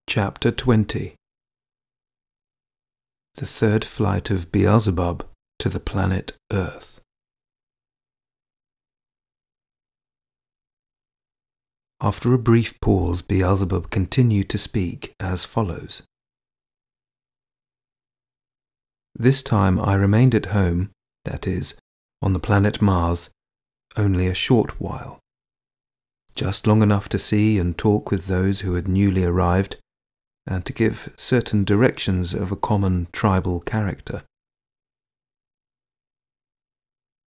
Chapter 20. The third flight of Beelzebub to the planet Earth. After a brief pause, Beelzebub continued to speak as follows. This time I remained at home, that is, on the planet Mars, only a short while. Just long enough to see and talk with those who had newly arrived, and to give certain directions of a common tribal character.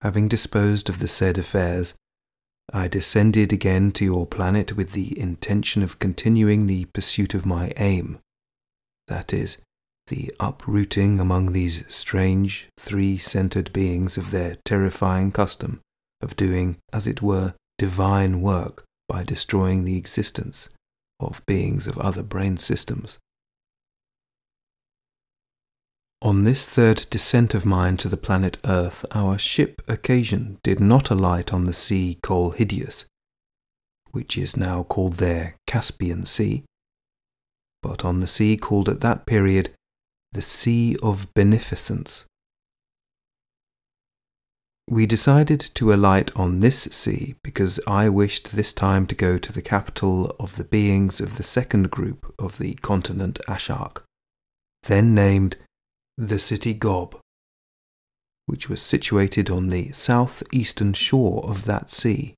Having disposed of the said affairs, I descended again to your planet with the intention of continuing the pursuit of my aim, that is, the uprooting among these strange, three-centered beings of their terrifying custom of doing, as it were, divine work by destroying the existence of beings of other brain systems. On this third descent of mine to the planet Earth, our ship occasion did not alight on the sea Colhidius, which is now called there Caspian Sea, but on the sea called at that period the Sea of Beneficence. We decided to alight on this sea because I wished this time to go to the capital of the beings of the second group of the continent Ashark, then named the city Gob, which was situated on the southeastern shore of that sea.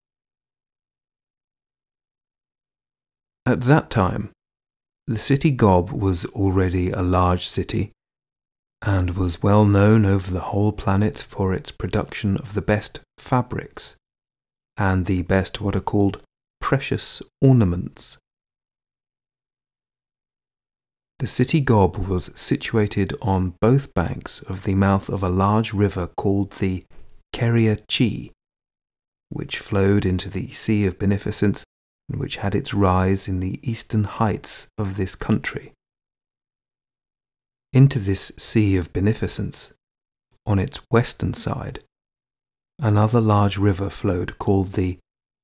At that time, the city Gob was already a large city, and was well known over the whole planet for its production of the best fabrics and the best what are called precious ornaments. The city Gob was situated on both banks of the mouth of a large river called the Keria Chi, which flowed into the Sea of Beneficence and which had its rise in the eastern heights of this country. Into this Sea of Beneficence, on its western side, another large river flowed called the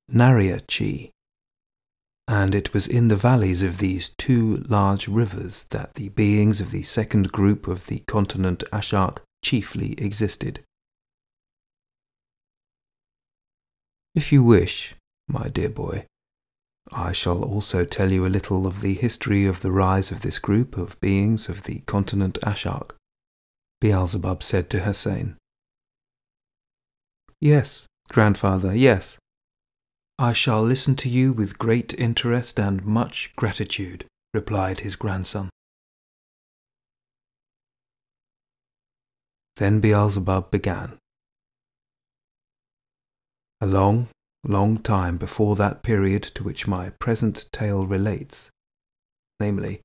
Naria Chi, and it was in the valleys of these two large rivers that the beings of the second group of the continent Ashark chiefly existed. If you wish, my dear boy, I shall also tell you a little of the history of the rise of this group of beings of the continent Ashark, Beelzebub said to Hussein. Yes, grandfather, yes. I shall listen to you with great interest and much gratitude, replied his grandson. Then Beelzebub began. A long time before that period to which my present tale relates, namely,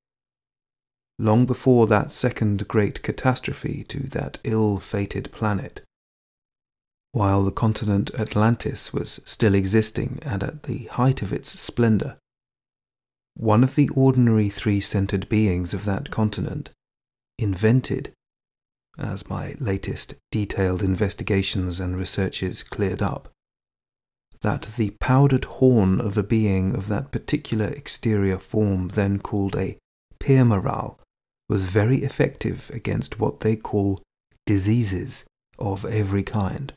long before that second great catastrophe to that ill-fated planet, while the continent Atlantis was still existing and at the height of its splendor, one of the ordinary three-centered beings of that continent invented, as my latest detailed investigations and researches cleared up, that the powdered horn of a being of that particular exterior form then called a permeral was very effective against what they call diseases of every kind.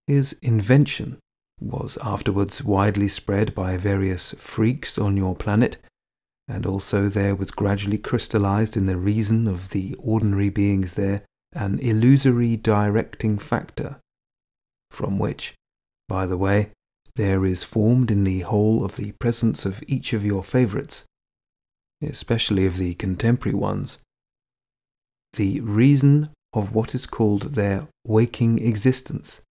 His invention was afterwards widely spread by various freaks on your planet, and also there was gradually crystallized in the reason of the ordinary beings there an illusory directing factor, from which, by the way, there is formed in the whole of the presence of each of your favourites, especially of the contemporary ones, the reason of what is called their waking existence,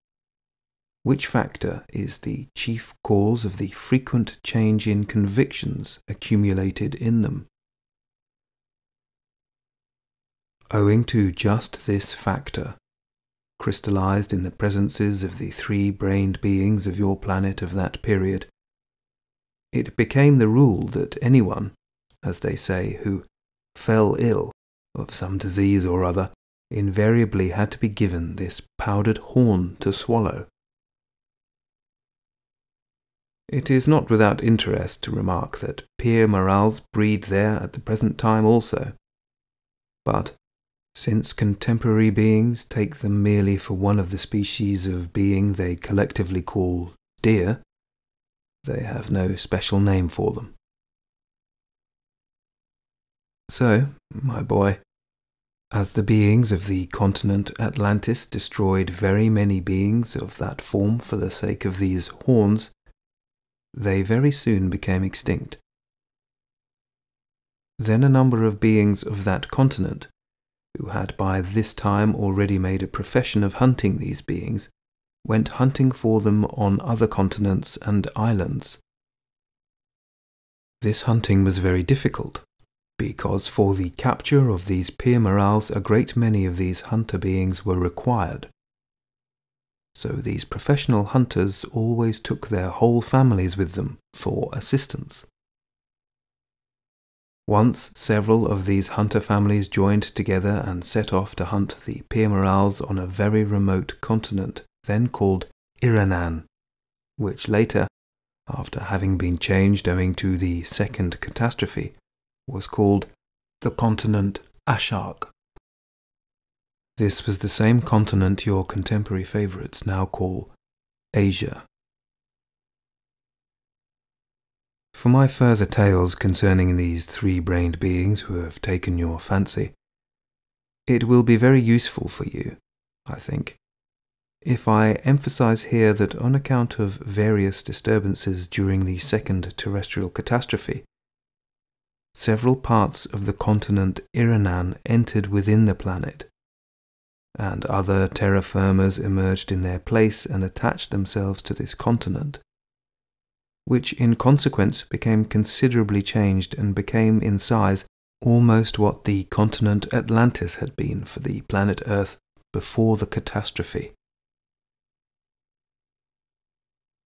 which factor is the chief cause of the frequent change in convictions accumulated in them. Owing to just this factor, crystallized in the presences of the three-brained beings of your planet of that period, it became the rule that anyone, as they say, who fell ill of some disease or other, invariably had to be given this powdered horn to swallow. It is not without interest to remark that Pere Morals breed there at the present time also. But, since contemporary beings take them merely for one of the species of being they collectively call deer, they have no special name for them. So, my boy, as the beings of the continent Atlantis destroyed very many beings of that form for the sake of these horns, they very soon became extinct. Then a number of beings of that continent, who had by this time already made a profession of hunting these beings, went hunting for them on other continents and islands. This hunting was very difficult, because for the capture of these Pere Morals a great many of these hunter beings were required. So these professional hunters always took their whole families with them for assistance. Once several of these hunter families joined together and set off to hunt the Pere Morals on a very remote continent then called Iranan, which later, after having been changed owing to the second catastrophe, was called the continent Ashark. This was the same continent your contemporary favourites now call Asia. For my further tales concerning these three-brained beings who have taken your fancy, it will be very useful for you, I think, if I emphasize here that on account of various disturbances during the second terrestrial catastrophe, several parts of the continent Iranan entered within the planet, and other terra firmas emerged in their place and attached themselves to this continent, which in consequence became considerably changed and became in size almost what the continent Atlantis had been for the planet Earth before the catastrophe.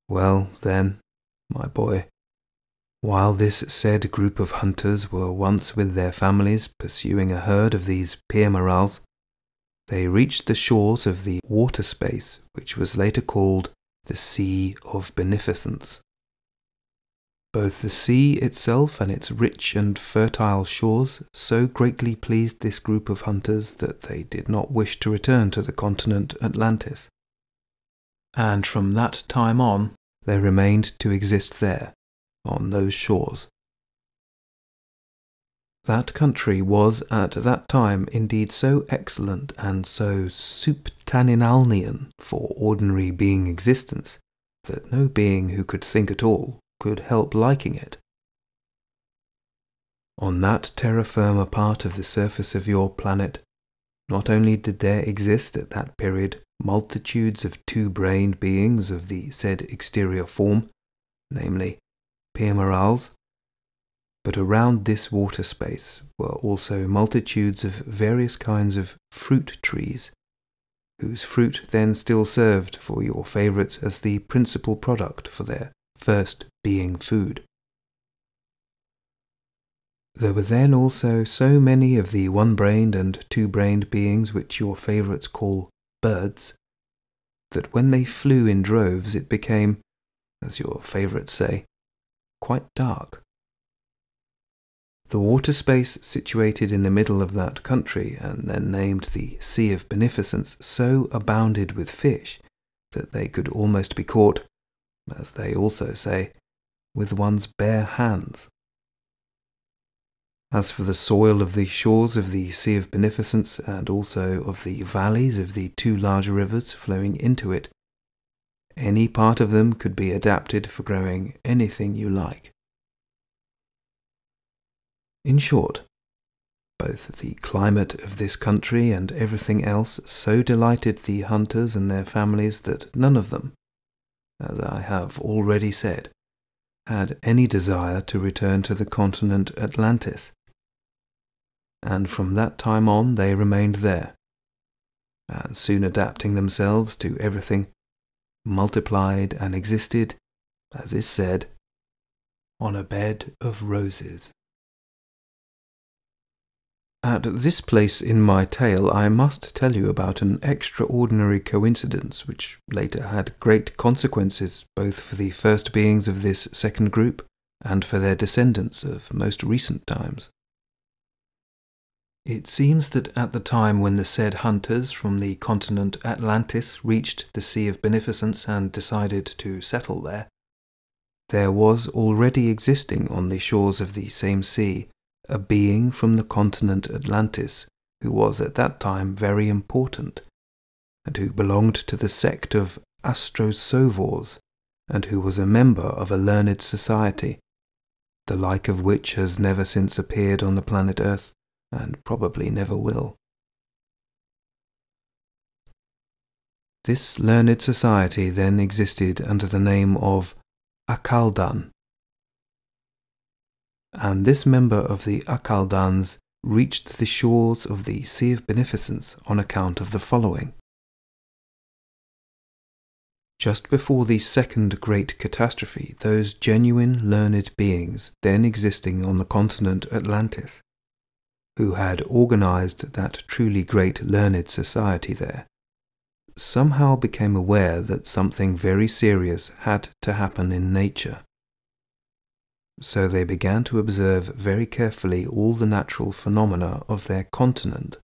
Well, then, my boy, while this said group of hunters were once with their families pursuing a herd of these Pere Morals, they reached the shores of the water space which was later called the Sea of Beneficence. Both the sea itself and its rich and fertile shores so greatly pleased this group of hunters that they did not wish to return to the continent Atlantis. And from that time on, they remained to exist there, on those shores. That country was at that time indeed so excellent and so subtanninalnian for ordinary being existence that no being who could think at all could help liking it. On that terra firma part of the surface of your planet, not only did there exist at that period multitudes of two-brained beings of the said exterior form, namely Pere Morals, but around this water space were also multitudes of various kinds of fruit trees, whose fruit then still served for your favourites as the principal product for their first being food. There were then also so many of the one-brained and two-brained beings which your favourites call birds, that when they flew in droves it became, as your favourites say, quite dark. The water space situated in the middle of that country, and then named the Sea of Beneficence, so abounded with fish that they could almost be caught, as they also say, with one's bare hands. As for the soil of the shores of the Sea of Beneficence, and also of the valleys of the two large rivers flowing into it, any part of them could be adapted for growing anything you like. In short, both the climate of this country and everything else so delighted the hunters and their families that none of them, as I have already said, had any desire to return to the continent Atlantis, and from that time on they remained there, and soon adapting themselves to everything, multiplied and existed, as is said, on a bed of roses. At this place in my tale I must tell you about an extraordinary coincidence which later had great consequences both for the first beings of this second group and for their descendants of most recent times. It seems that at the time when the said hunters from the continent Atlantis reached the Sea of Beneficence and decided to settle there was already existing on the shores of the same sea a being from the continent Atlantis who was at that time very important, and who belonged to the sect of Astrosovors, and who was a member of a learned society, the like of which has never since appeared on the planet Earth, and probably never will. This learned society then existed under the name of Akaldan, and this member of the Akaldans reached the shores of the Sea of Beneficence on account of the following. Just before the second great catastrophe, those genuine learned beings then existing on the continent Atlantis, who had organized that truly great learned society there, somehow became aware that something very serious had to happen in nature. So they began to observe very carefully all the natural phenomena of their continent.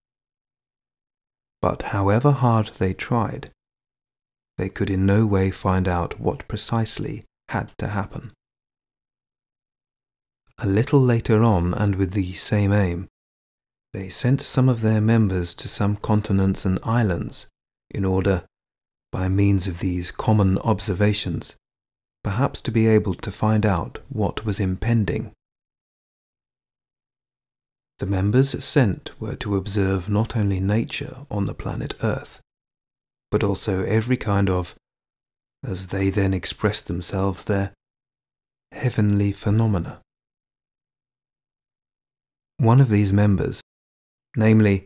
But however hard they tried, they could in no way find out what precisely had to happen. A little later on, and with the same aim, they sent some of their members to some continents and islands in order, by means of these common observations, perhaps to be able to find out what was impending. The members sent were to observe not only nature on the planet Earth, but also every kind of, as they then expressed themselves there, heavenly phenomena. One of these members, namely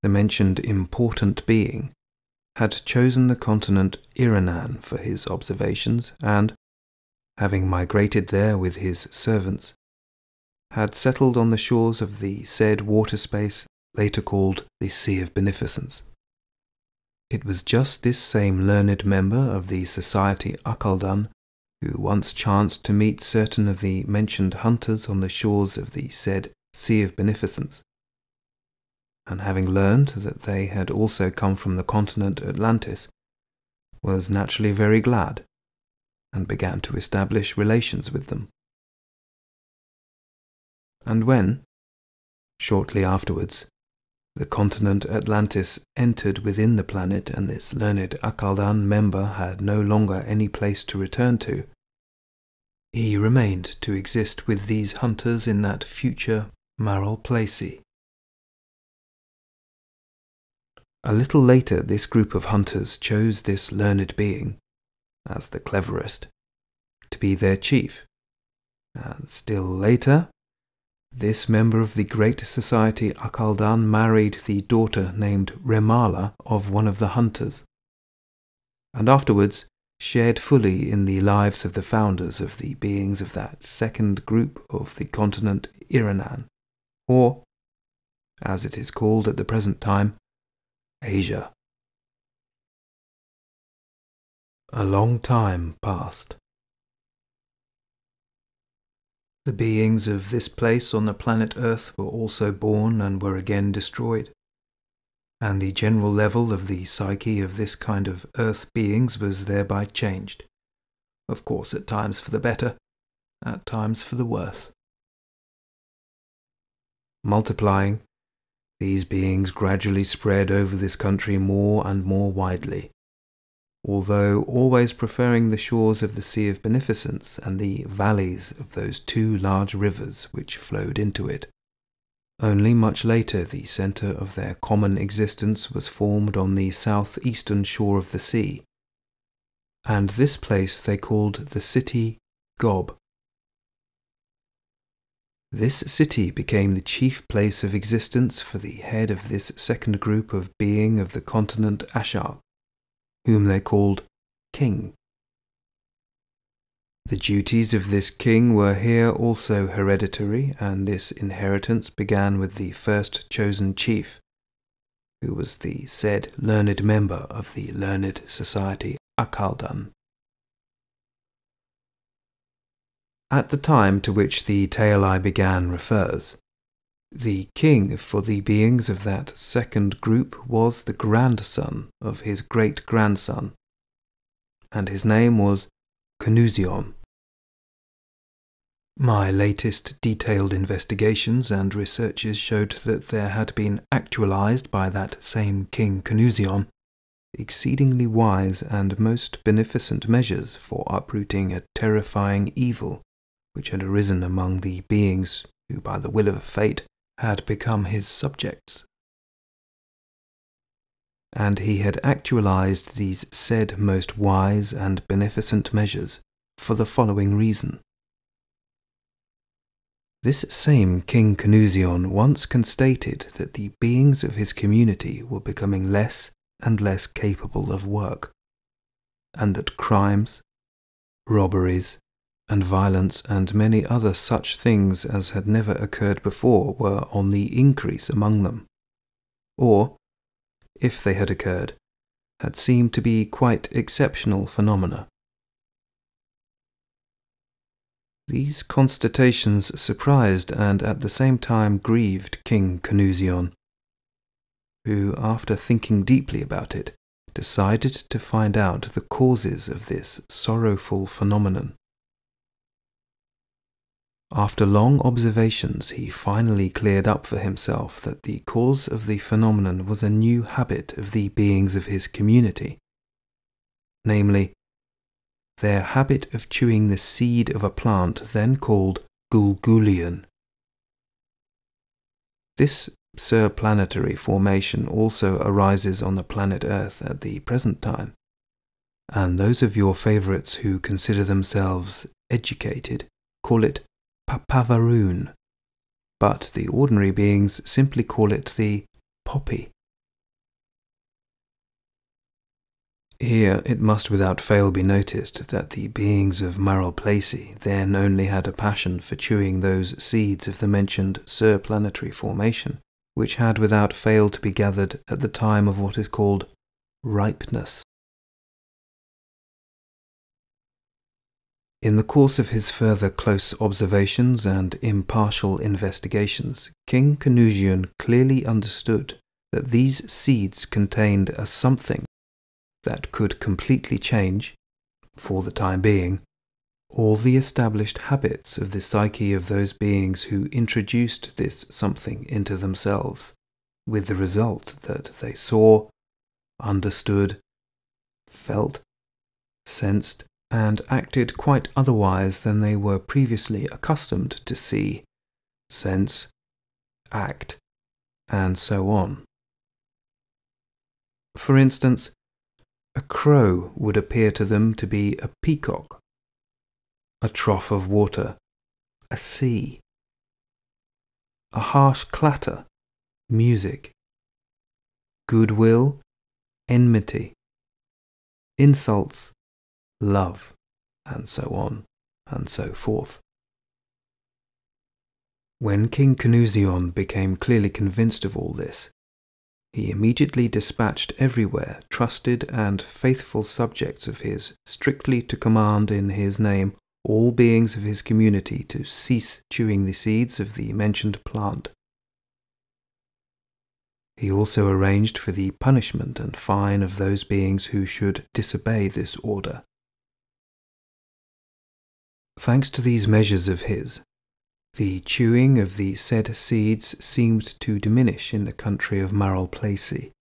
the mentioned important being, had chosen the continent Iranan for his observations and, having migrated there with his servants, had settled on the shores of the said water space later called the Sea of Beneficence. It was just this same learned member of the Society Akaldan who once chanced to meet certain of the mentioned hunters on the shores of the said Sea of Beneficence, and having learned that they had also come from the continent Atlantis, was naturally very glad, and began to establish relations with them. And when, shortly afterwards, the continent Atlantis entered within the planet and this learned Akaldan member had no longer any place to return to, he remained to exist with these hunters in that future Maral Placi. A little later this group of hunters chose this learned being, as the cleverest, to be their chief, and still later, this member of the great society Akaldan married the daughter named Remala of one of the hunters, and afterwards shared fully in the lives of the founders of the beings of that second group of the continent Iranan, or, as it is called at the present time, Asia. A long time passed. The beings of this place on the planet Earth were also born and were again destroyed, and the general level of the psyche of this kind of Earth beings was thereby changed, of course at times for the better, at times for the worse. Multiplying, these beings gradually spread over this country more and more widely, although always preferring the shores of the Sea of Beneficence and the valleys of those two large rivers which flowed into it. Only much later the centre of their common existence was formed on the southeastern shore of the sea, and this place they called the city Gob. This city became the chief place of existence for the head of this second group of being of the continent Ashar, whom they called King. The duties of this king were here also hereditary, and this inheritance began with the first chosen chief, who was the said learned member of the learned society Akhaldan. At the time to which the tale I began refers, the king for the beings of that second group was the grandson of his great-grandson, and his name was Knuzion. My latest detailed investigations and researches showed that there had been actualized by that same King Knuzion exceedingly wise and most beneficent measures for uprooting a terrifying evil which had arisen among the beings who, by the will of fate, had become his subjects. And he had actualized these said most wise and beneficent measures for the following reason. This same King Knuzion once constated that the beings of his community were becoming less and less capable of work, and that crimes, robberies, and violence and many other such things as had never occurred before were on the increase among them, or, if they had occurred, had seemed to be quite exceptional phenomena. These constatations surprised and at the same time grieved King Knuzion, who, after thinking deeply about it, decided to find out the causes of this sorrowful phenomenon. After long observations, he finally cleared up for himself that the cause of the phenomenon was a new habit of the beings of his community, namely, their habit of chewing the seed of a plant then called Gulgulian. This surplanetary formation also arises on the planet Earth at the present time, and those of your favourites who consider themselves educated call it Papavaroon, but the ordinary beings simply call it the poppy. Here it must without fail be noticed that the beings of Maralplacy then only had a passion for chewing those seeds of the mentioned surplanetary formation, which had without fail to be gathered at the time of what is called ripeness. In the course of his further close observations and impartial investigations, King Knuzion clearly understood that these seeds contained a something that could completely change, for the time being, all the established habits of the psyche of those beings who introduced this something into themselves, with the result that they saw, understood, felt, sensed, and acted quite otherwise than they were previously accustomed to see, sense, act, and so on. For instance, a crow would appear to them to be a peacock, a trough of water, a sea, a harsh clatter, music, goodwill, enmity, insults, love, and so on and so forth. When King Knuzion became clearly convinced of all this, he immediately dispatched everywhere trusted and faithful subjects of his, strictly to command in his name all beings of his community to cease chewing the seeds of the mentioned plant. He also arranged for the punishment and fine of those beings who should disobey this order. Thanks to these measures of his, the chewing of the said seeds seemed to diminish in the country of Maralplacy.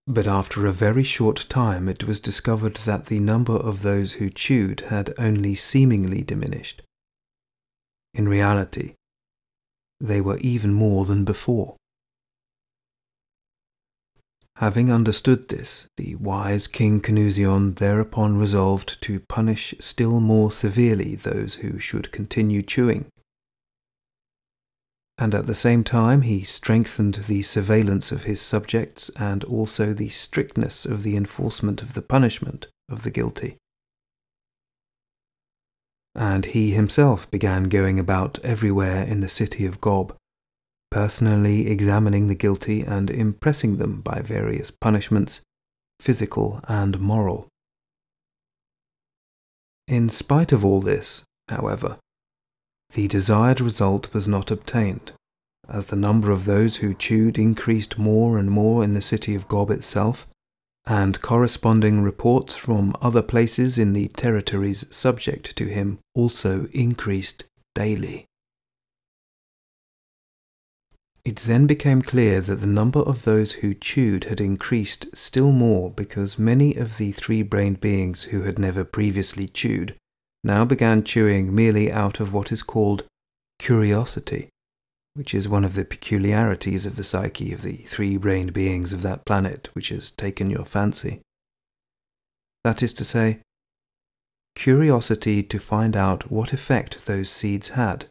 But after a very short time it was discovered that the number of those who chewed had only seemingly diminished. In reality, they were even more than before. Having understood this, the wise King Knuzion thereupon resolved to punish still more severely those who should continue chewing. And at the same time he strengthened the surveillance of his subjects and also the strictness of the enforcement of the punishment of the guilty. and he himself began going about everywhere in the city of Gob, personally examining the guilty and impressing them by various punishments, physical and moral. In spite of all this, however, the desired result was not obtained, as the number of those who chewed increased more and more in the city of Gob itself, and corresponding reports from other places in the territories subject to him also increased daily. It then became clear that the number of those who chewed had increased still more because many of the three-brained beings who had never previously chewed now began chewing merely out of what is called curiosity, which is one of the peculiarities of the psyche of the three-brained beings of that planet which has taken your fancy. That is to say, curiosity to find out what effect those seeds had,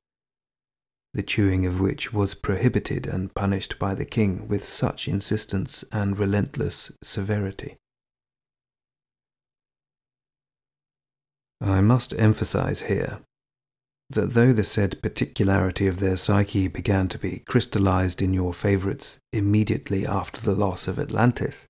the chewing of which was prohibited and punished by the king with such insistence and relentless severity. I must emphasize here that though the said particularity of their psyche began to be crystallized in your favorites immediately after the loss of Atlantis,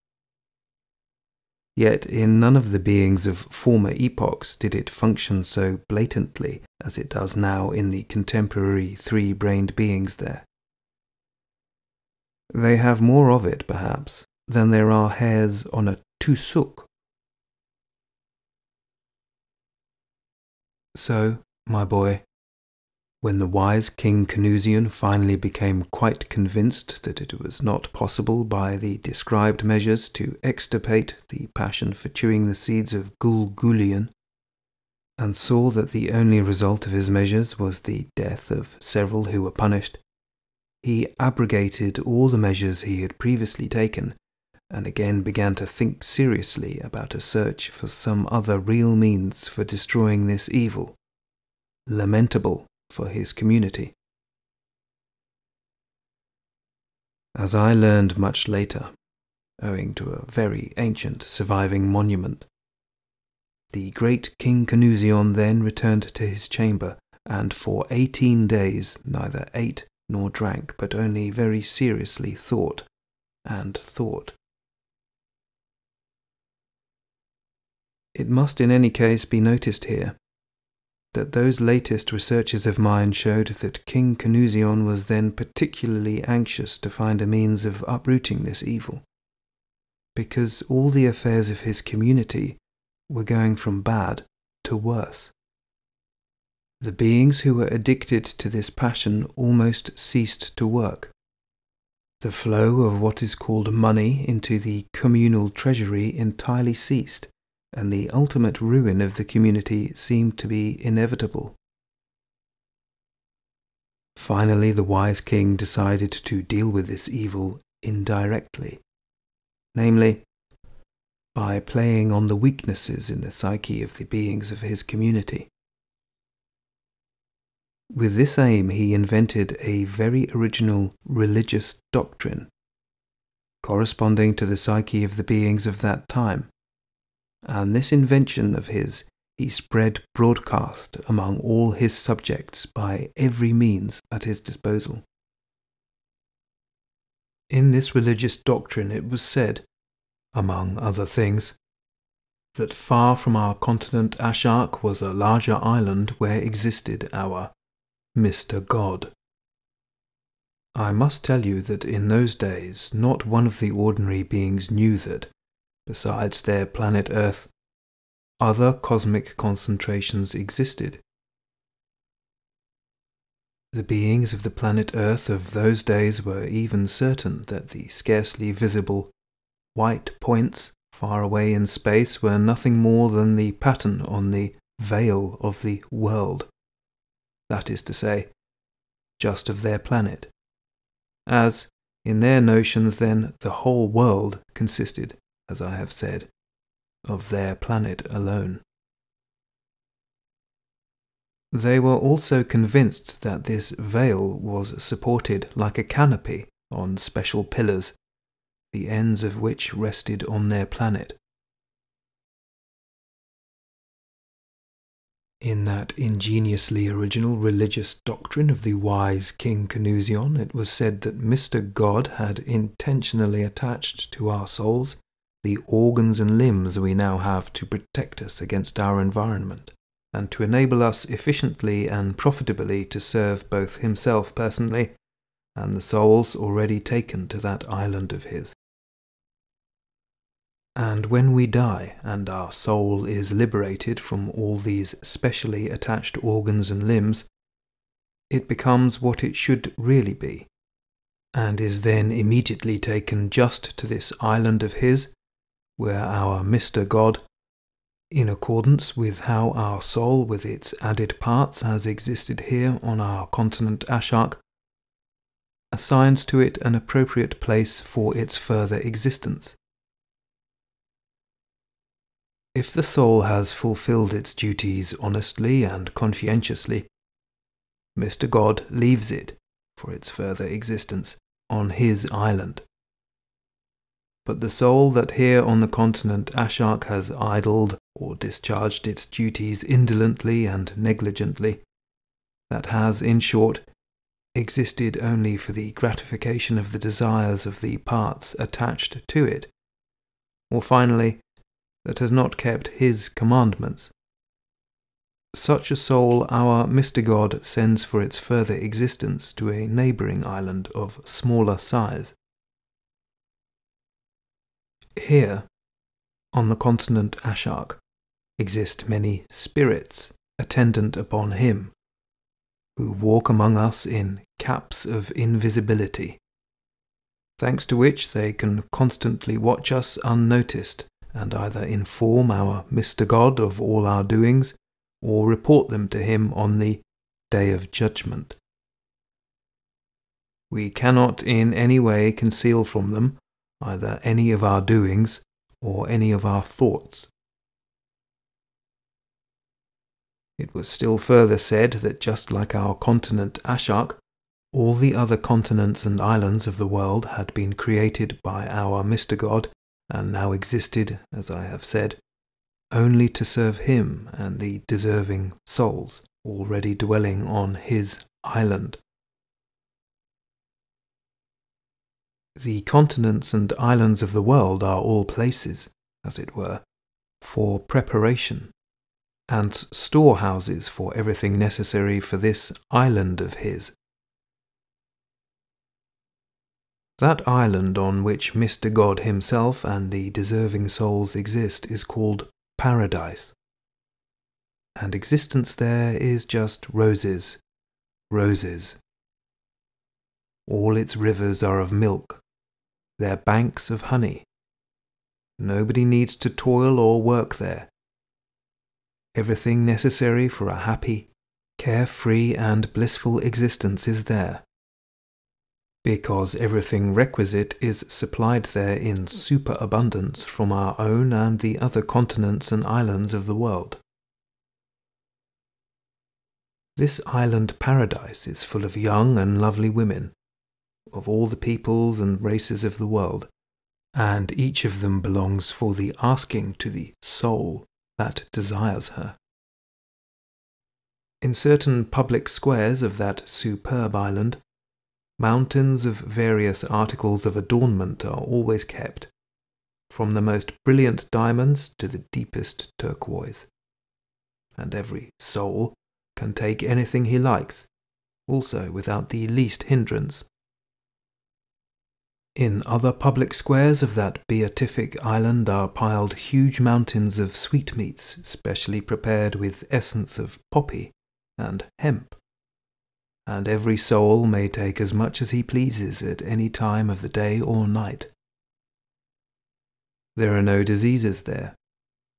yet in none of the beings of former epochs did it function so blatantly as it does now in the contemporary three-brained beings there. They have more of it, perhaps, than there are hairs on a tusuk. So, my boy, when the wise King Canusian finally became quite convinced that it was not possible by the described measures to extirpate the passion for chewing the seeds of Gulgulian, and saw that the only result of his measures was the death of several who were punished, he abrogated all the measures he had previously taken, and again began to think seriously about a search for some other real means for destroying this evil, lamentable for his community. As I learned much later, owing to a very ancient surviving monument, the great King Canusion then returned to his chamber, and for 18 days neither ate nor drank, but only very seriously thought and thought. It must in any case be noticed here that those latest researches of mine showed that King Canusion was then particularly anxious to find a means of uprooting this evil, because all the affairs of his community were going from bad to worse. The beings who were addicted to this passion almost ceased to work. The flow of what is called money into the communal treasury entirely ceased, and the ultimate ruin of the community seemed to be inevitable. Finally, the wise king decided to deal with this evil indirectly, namely, by playing on the weaknesses in the psyche of the beings of his community. With this aim, he invented a very original religious doctrine, corresponding to the psyche of the beings of that time, and this invention of his he spread broadcast among all his subjects by every means at his disposal. In this religious doctrine it was said, among other things, that far from our continent Ashark was a larger island where existed our Mr. God. I must tell you that in those days not one of the ordinary beings knew that, besides their planet Earth, other cosmic concentrations existed. The beings of the planet Earth of those days were even certain that the scarcely visible white points far away in space were nothing more than the pattern on the veil of the world, that is to say, just of their planet, as, in their notions then, the whole world consisted, as I have said, of their planet alone. They were also convinced that this veil was supported like a canopy on special pillars, the ends of which rested on their planet. In that ingeniously original religious doctrine of the wise King Canusion, it was said that Mr. God had intentionally attached to our souls the organs and limbs we now have to protect us against our environment, and to enable us efficiently and profitably to serve both himself personally and the souls already taken to that island of his. And when we die, and our soul is liberated from all these specially attached organs and limbs, it becomes what it should really be, and is then immediately taken just to this island of his, where our Mr. God, in accordance with how our soul with its added parts has existed here on our continent Ashak, assigns to it an appropriate place for its further existence. If the soul has fulfilled its duties honestly and conscientiously, Mr. God leaves it for its further existence on his island. But the soul that here on the continent Ashak has idled or discharged its duties indolently and negligently, that has, in short, existed only for the gratification of the desires of the parts attached to it, or finally, that has not kept his commandments. Such a soul our Mr. God sends for its further existence to a neighbouring island of smaller size. Here, on the continent Ashak, exist many spirits attendant upon him, who walk among us in caps of invisibility, thanks to which they can constantly watch us unnoticed, and either inform our Mr. God of all our doings, or report them to him on the Day of Judgment. We cannot in any way conceal from them either any of our doings or any of our thoughts. It was still further said that just like our continent Ashak, all the other continents and islands of the world had been created by our Mr. God, and now existed, as I have said, only to serve him and the deserving souls already dwelling on his island. The continents and islands of the world are all places, as it were, for preparation, and storehouses for everything necessary for this island of his. That island on which Mr. God himself and the deserving souls exist is called Paradise, and existence there is just roses, roses. All its rivers are of milk, their banks of honey. Nobody needs to toil or work there. Everything necessary for a happy, carefree and blissful existence is there, because everything requisite is supplied there in superabundance from our own and the other continents and islands of the world. This island paradise is full of young and lovely women, of all the peoples and races of the world, and each of them belongs for the asking to the soul that desires her. In certain public squares of that superb island, mountains of various articles of adornment are always kept, from the most brilliant diamonds to the deepest turquoise, and every soul can take anything he likes, also without the least hindrance. In other public squares of that beatific island are piled huge mountains of sweetmeats specially prepared with essence of poppy and hemp, and every soul may take as much as he pleases at any time of the day or night. There are no diseases there,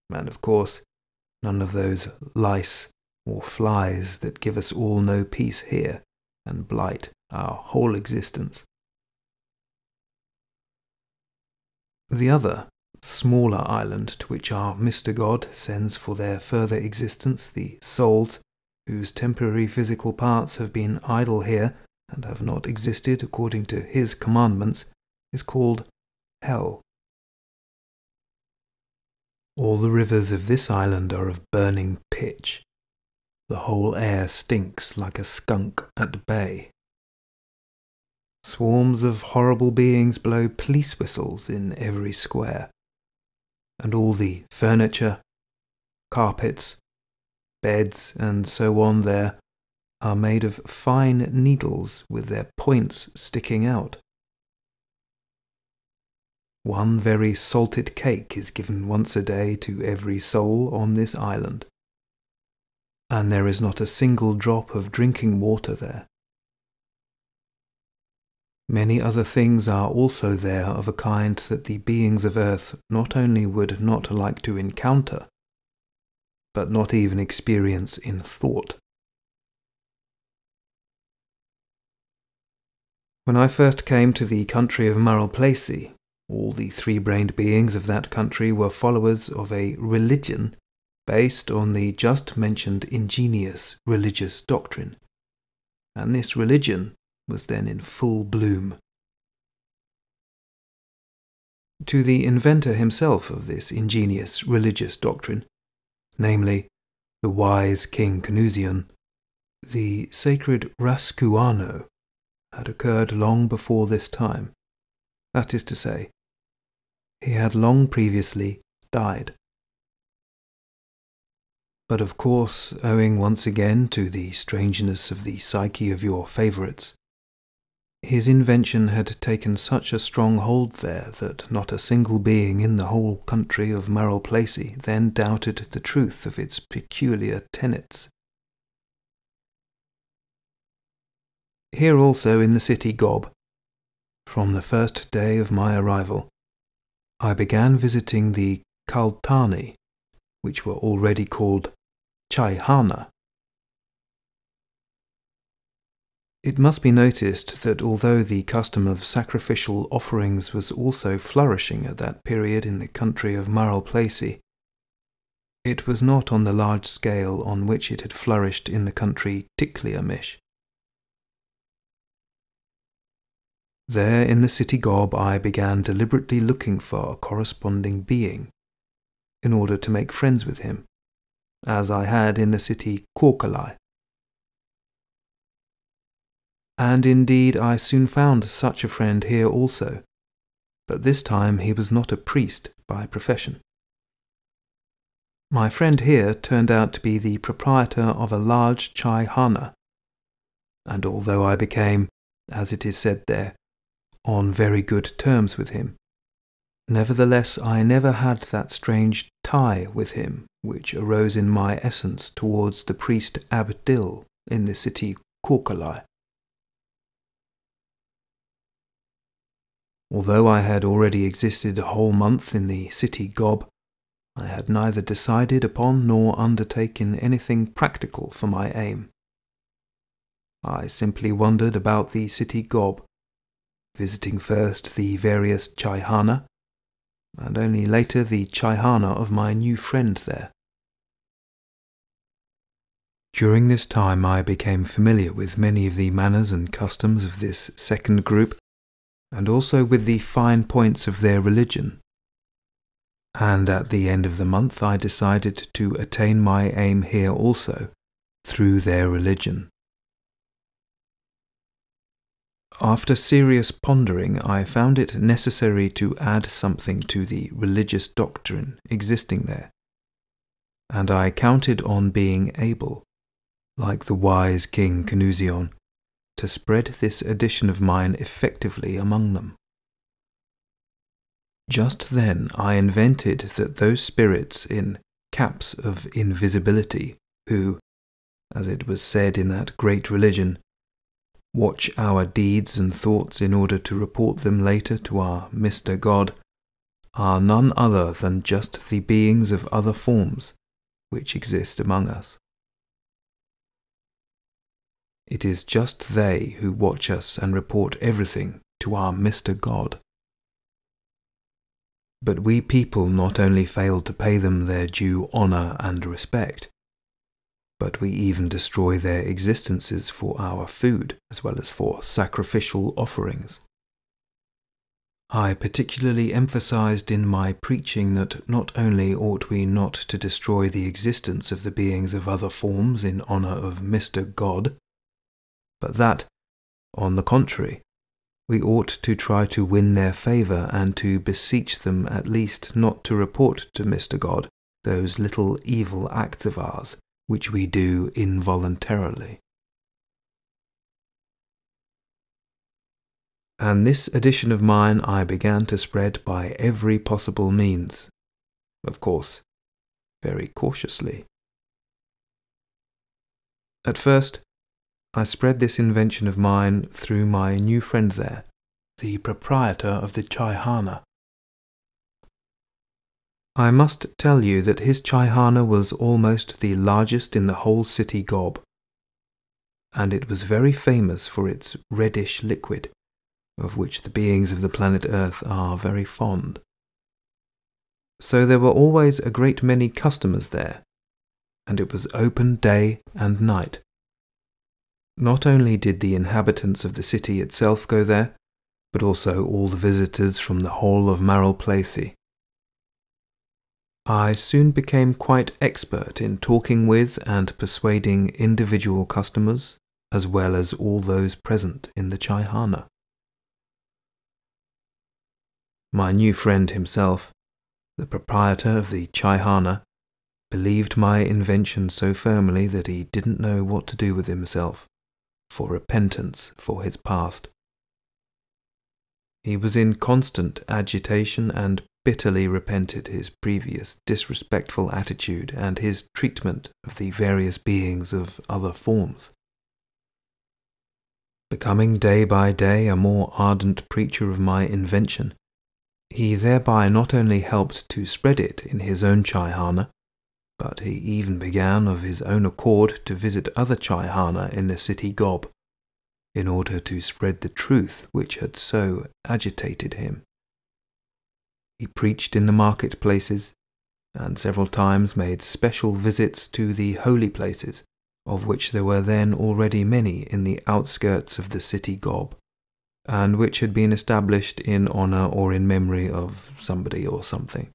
and of course none of those lice or flies that give us all no peace here and blight our whole existence. The other, smaller island to which our Mr. God sends for their further existence the souls whose temporary physical parts have been idle here and have not existed according to his commandments, is called Hell. All the rivers of this island are of burning pitch, the whole air stinks like a skunk at bay. Swarms of horrible beings blow police whistles in every square, and all the furniture, carpets, beds, and so on there are made of fine needles with their points sticking out. One very salted cake is given once a day to every soul on this island, and there is not a single drop of drinking water there. Many other things are also there of a kind that the beings of Earth not only would not like to encounter, but not even experience in thought. When I first came to the country of Maralplacy, all the three-brained beings of that country were followers of a religion based on the just mentioned ingenious religious doctrine, and this religion was then in full bloom. To the inventor himself of this ingenious religious doctrine, namely the wise King Knuzion, the sacred Raskuano had occurred long before this time. That is to say, he had long previously died. But of course, owing once again to the strangeness of the psyche of your favourites, his invention had taken such a strong hold there that not a single being in the whole country of Maralplacy then doubted the truth of its peculiar tenets. Here also in the city Gob, from the first day of my arrival, I began visiting the Kaltani, which were already called Chaihana. It must be noticed that although the custom of sacrificial offerings was also flourishing at that period in the country of Maralplacy, it was not on the large scale on which it had flourished in the country Tikliamish. There in the city Gob I began deliberately looking for a corresponding being, in order to make friends with him, as I had in the city Korkalai. And indeed I soon found such a friend here also, but this time he was not a priest by profession. My friend here turned out to be the proprietor of a large Chaihana, and although I became, as it is said there, on very good terms with him, nevertheless I never had that strange tie with him which arose in my essence towards the priest Abdil in the city Korkalai. Although I had already existed a whole month in the city Gob, I had neither decided upon nor undertaken anything practical for my aim. I simply wandered about the city Gob, visiting first the various Chaihana, and only later the Chaihana of my new friend there. During this time I became familiar with many of the manners and customs of this second group, and also with the fine points of their religion. And at the end of the month I decided to attain my aim here also, through their religion. After serious pondering, I found it necessary to add something to the religious doctrine existing there, and I counted on being able, like the wise King Knuzion, to spread this addition of mine effectively among them. Just then I invented that those spirits in caps of invisibility who, as it was said in that great religion, watch our deeds and thoughts in order to report them later to our Mr. God, are none other than just the beings of other forms which exist among us. It is just they who watch us and report everything to our Mr. God. But we people not only fail to pay them their due honour and respect, but we even destroy their existences for our food as well as for sacrificial offerings. I particularly emphasized in my preaching that not only ought we not to destroy the existence of the beings of other forms in honor of Mr. God, but that, on the contrary, we ought to try to win their favor and to beseech them at least not to report to Mr. God those little evil acts of ours which we do involuntarily. And this edition of mine I began to spread by every possible means, of course, very cautiously. At first, I spread this invention of mine through my new friend there, the proprietor of the Chaihana. I must tell you that his Chaihana was almost the largest in the whole city Gob, and it was very famous for its reddish liquid, of which the beings of the planet Earth are very fond. So there were always a great many customers there, and it was open day and night. Not only did the inhabitants of the city itself go there, but also all the visitors from the whole of Maralplacy. I soon became quite expert in talking with and persuading individual customers, as well as all those present in the Chaihana. My new friend himself, the proprietor of the Chaihana, believed my invention so firmly that he didn't know what to do with himself for repentance for his past. He was in constant agitation and bitterly repented his previous disrespectful attitude and his treatment of the various beings of other forms. Becoming day by day a more ardent preacher of my invention, he thereby not only helped to spread it in his own Chaihana, but he even began of his own accord to visit other Chaihana in the city Gob, in order to spread the truth which had so agitated him. He preached in the marketplaces, and several times made special visits to the holy places, of which there were then already many in the outskirts of the city Gob, and which had been established in honor or in memory of somebody or something.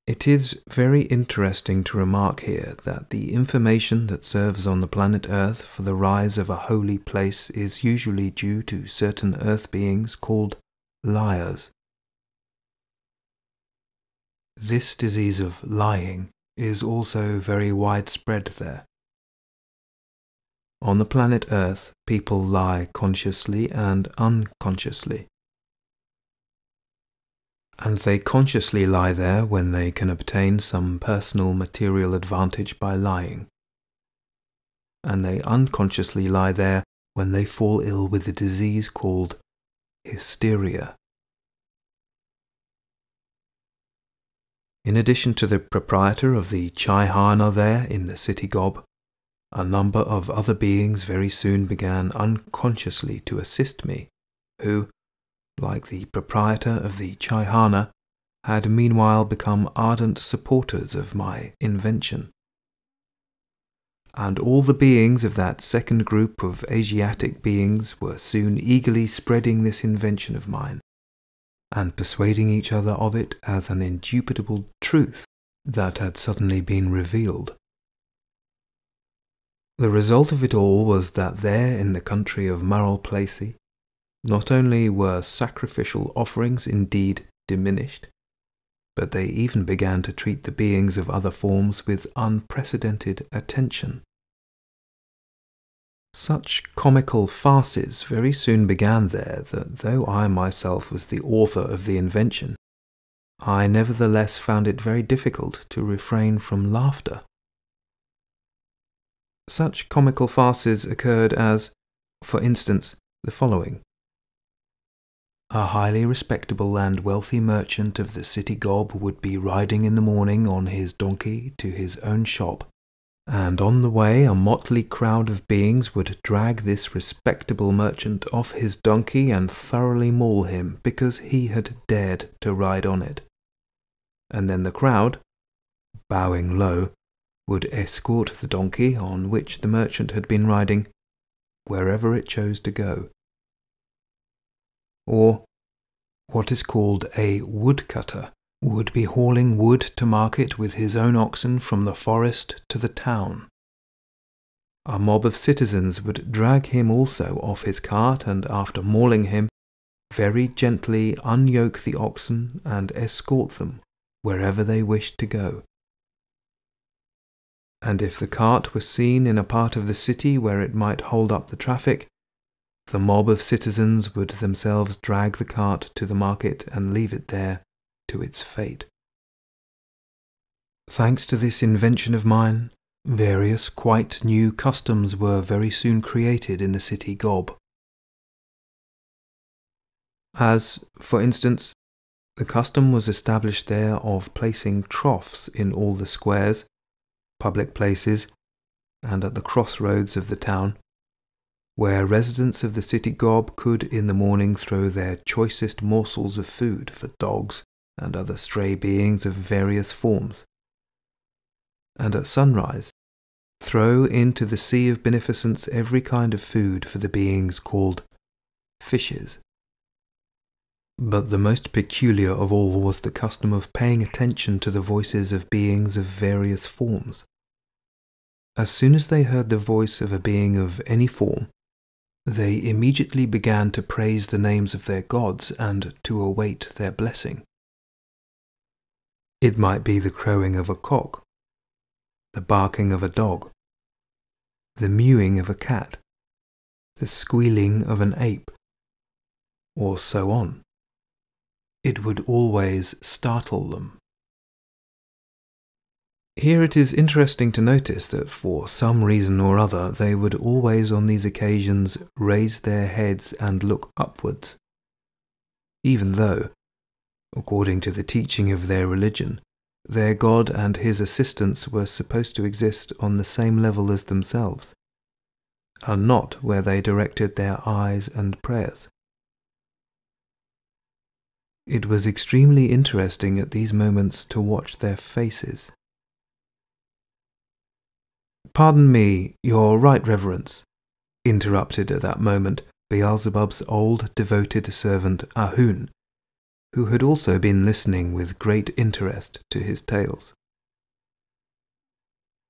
It is very interesting to remark here that the information that serves on the planet Earth for the rise of a holy place is usually due to certain earth beings called liars. This disease of lying is also very widespread there. On the planet Earth, people lie consciously and unconsciously. And they consciously lie there when they can obtain some personal material advantage by lying. And they unconsciously lie there when they fall ill with a disease called hysteria. In addition to the proprietor of the Chaihana there in the city Gob, a number of other beings very soon began unconsciously to assist me, who, like the proprietor of the Chaihana, had meanwhile become ardent supporters of my invention. And all the beings of that second group of Asiatic beings were soon eagerly spreading this invention of mine, and persuading each other of it as an indubitable truth that had suddenly been revealed. The result of it all was that there in the country of Maralplacy, not only were sacrificial offerings indeed diminished, but they even began to treat the beings of other forms with unprecedented attention. Such comical farces very soon began there that though I myself was the author of the invention, I nevertheless found it very difficult to refrain from laughter. Such comical farces occurred as, for instance, the following. A highly respectable and wealthy merchant of the city Gob would be riding in the morning on his donkey to his own shop, and on the way a motley crowd of beings would drag this respectable merchant off his donkey and thoroughly maul him because he had dared to ride on it. And then the crowd, bowing low, would escort the donkey on which the merchant had been riding wherever it chose to go, or what is called a woodcutter, would be hauling wood to market with his own oxen from the forest to the town. A mob of citizens would drag him also off his cart, and after mauling him, very gently unyoke the oxen and escort them wherever they wished to go. And if the cart was seen in a part of the city where it might hold up the traffic, the mob of citizens would themselves drag the cart to the market and leave it there to its fate. Thanks to this invention of mine, various quite new customs were very soon created in the city Gob. As, for instance, the custom was established there of placing troughs in all the squares, public places, and at the crossroads of the town, where residents of the city Gob could in the morning throw their choicest morsels of food for dogs and other stray beings of various forms, and at sunrise throw into the sea of beneficence every kind of food for the beings called fishes. But the most peculiar of all was the custom of paying attention to the voices of beings of various forms. As soon as they heard the voice of a being of any form, they immediately began to praise the names of their gods and to await their blessing. It might be the crowing of a cock, the barking of a dog, the mewing of a cat, the squealing of an ape, or so on. It would always startle them. Here it is interesting to notice that for some reason or other they would always on these occasions raise their heads and look upwards, even though, according to the teaching of their religion, their god and his assistants were supposed to exist on the same level as themselves, and not where they directed their eyes and prayers. It was extremely interesting at these moments to watch their faces. "Pardon me, your right reverence," interrupted at that moment Beelzebub's old devoted servant Ahun, who had also been listening with great interest to his tales.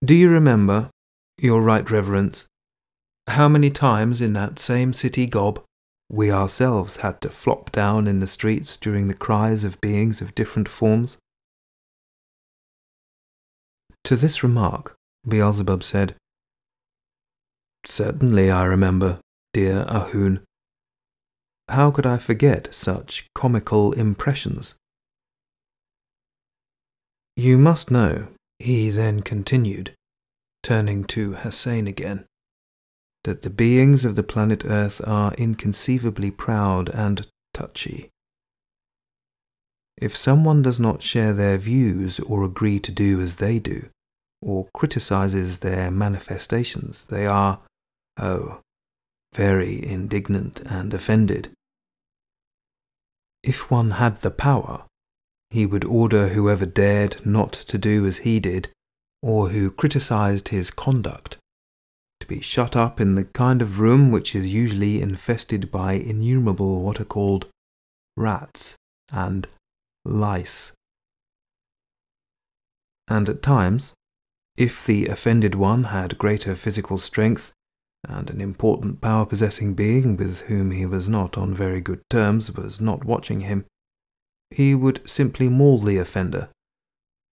"Do you remember, your right reverence, how many times in that same city Gob we ourselves had to flop down in the streets during the cries of beings of different forms?" To this remark, Beelzebub said, "Certainly I remember, dear Ahun. How could I forget such comical impressions?" "You must know," he then continued, turning to Hussein again, "that the beings of the planet Earth are inconceivably proud and touchy. If someone does not share their views or agree to do as they do, or criticizes their manifestations, they are, very indignant and offended. If one had the power, he would order whoever dared not to do as he did, or who criticized his conduct, to be shut up in the kind of room which is usually infested by innumerable what are called rats and lice. And at times, if the offended one had greater physical strength, and an important power-possessing being with whom he was not on very good terms was not watching him, he would simply maul the offender,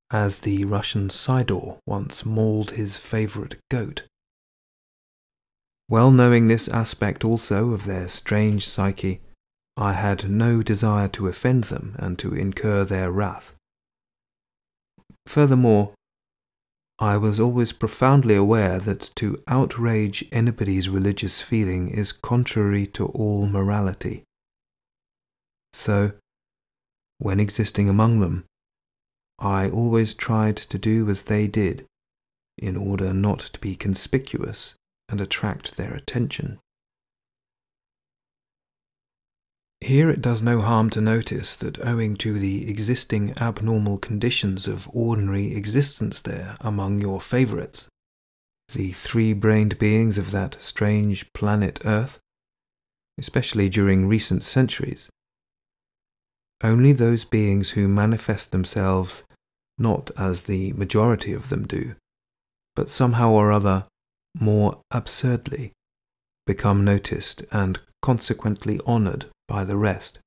as the Russian Sidor once mauled his favourite goat. Well knowing this aspect also of their strange psyche, I had no desire to offend them and to incur their wrath. Furthermore, I was always profoundly aware that to outrage anybody's religious feeling is contrary to all morality. So, when existing among them, I always tried to do as they did, in order not to be conspicuous and attract their attention. Here it does no harm to notice that owing to the existing abnormal conditions of ordinary existence there among your favourites, the three-brained beings of that strange planet Earth, especially during recent centuries. Only those beings who manifest themselves not as the majority of them do, but somehow or other more absurdly, become noticed and consequently honored by the rest.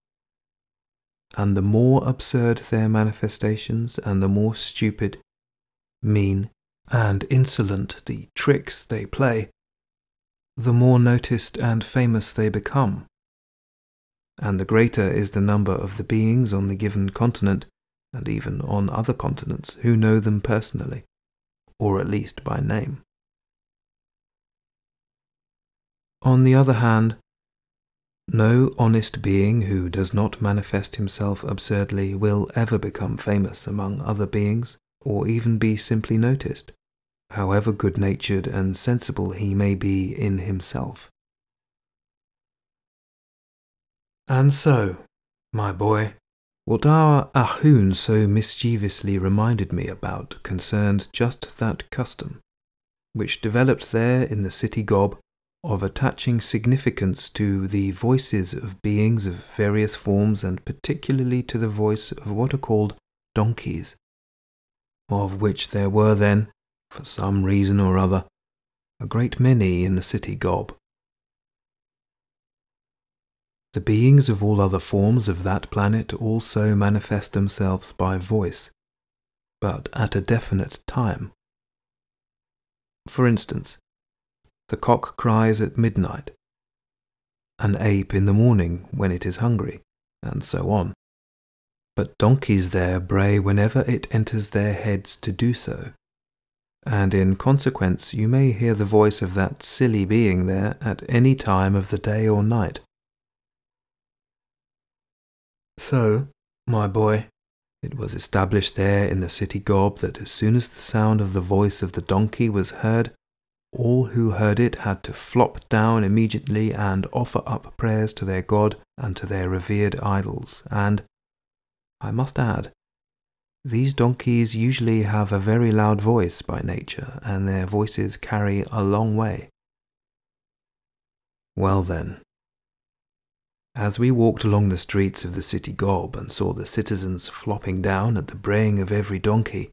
And the more absurd their manifestations and the more stupid, mean, and insolent the tricks they play, the more noticed and famous they become. And the greater is the number of the beings on the given continent, and even on other continents, who know them personally, or at least by name. On the other hand, no honest being who does not manifest himself absurdly will ever become famous among other beings, or even be simply noticed, however good-natured and sensible he may be in himself. And so, my boy, what our Ahun so mischievously reminded me about concerned just that custom, which developed there in the city gob, of attaching significance to the voices of beings of various forms, and particularly to the voice of what are called donkeys, of which there were then, for some reason or other, a great many in the city gob. The beings of all other forms of that planet also manifest themselves by voice, but at a definite time. For instance, the cock cries at midnight, an ape in the morning when it is hungry, and so on. But donkeys there bray whenever it enters their heads to do so, and in consequence you may hear the voice of that silly being there at any time of the day or night. So, my boy, it was established there in the city gob that as soon as the sound of the voice of the donkey was heard, all who heard it had to flop down immediately and offer up prayers to their God and to their revered idols. And, I must add, these donkeys usually have a very loud voice by nature, and their voices carry a long way. Well then, as we walked along the streets of the city gob and saw the citizens flopping down at the braying of every donkey,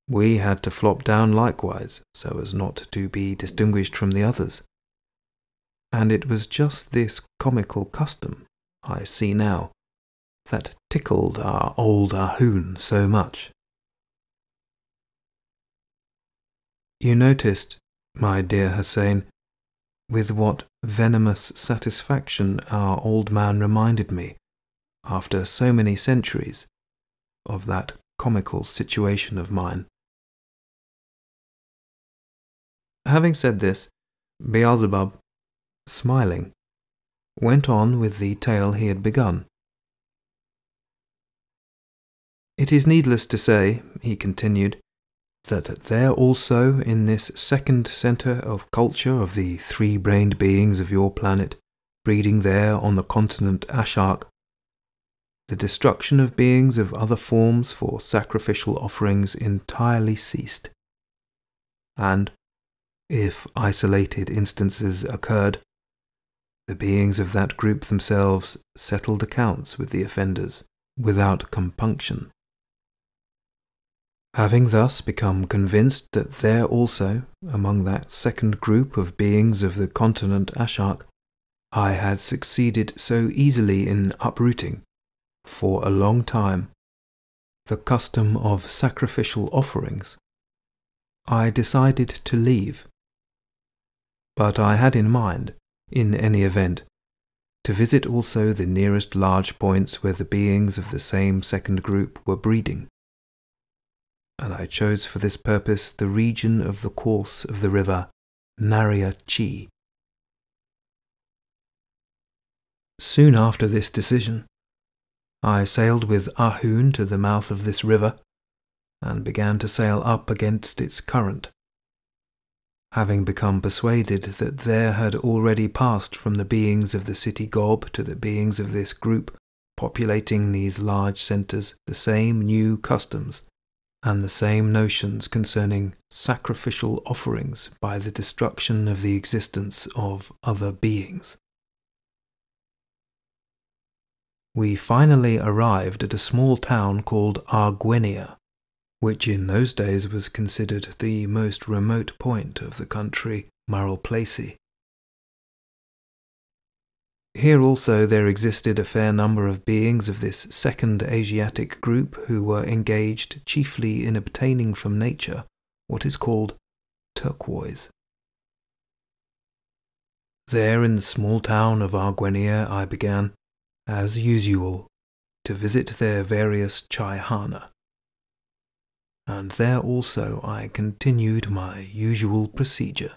we had to flop down likewise, so as not to be distinguished from the others. And it was just this comical custom, I see now, that tickled our old Ahun so much. You noticed, my dear Hussein, with what venomous satisfaction our old man reminded me, after so many centuries, of that comical situation of mine. Having said this, Beelzebub, smiling, went on with the tale he had begun. It is needless to say, he continued, that there also, in this second centre of culture of the three-brained beings of your planet, breeding there on the continent Ashark, the destruction of beings of other forms for sacrificial offerings entirely ceased. And, if isolated instances occurred, the beings of that group themselves settled accounts with the offenders without compunction. Having thus become convinced that there also, among that second group of beings of the continent Ashark, I had succeeded so easily in uprooting, for a long time, the custom of sacrificial offerings, I decided to leave. But I had in mind, in any event, to visit also the nearest large points where the beings of the same second group were breeding. And I chose for this purpose the region of the course of the river Narya Chi. Soon after this decision, I sailed with Ahun to the mouth of this river, and began to sail up against its current, having become persuaded that there had already passed from the beings of the city gob to the beings of this group populating these large centres the same new customs, and the same notions concerning sacrificial offerings by the destruction of the existence of other beings. we finally arrived at a small town called Arguinia, which in those days was considered the most remote point of the country Maralplacey. Here also there existed a fair number of beings of this second Asiatic group who were engaged chiefly in obtaining from nature what is called turquoise. There in the small town of Arguinia I began, as usual, to visit their various chaihana, and there also I continued my usual procedure.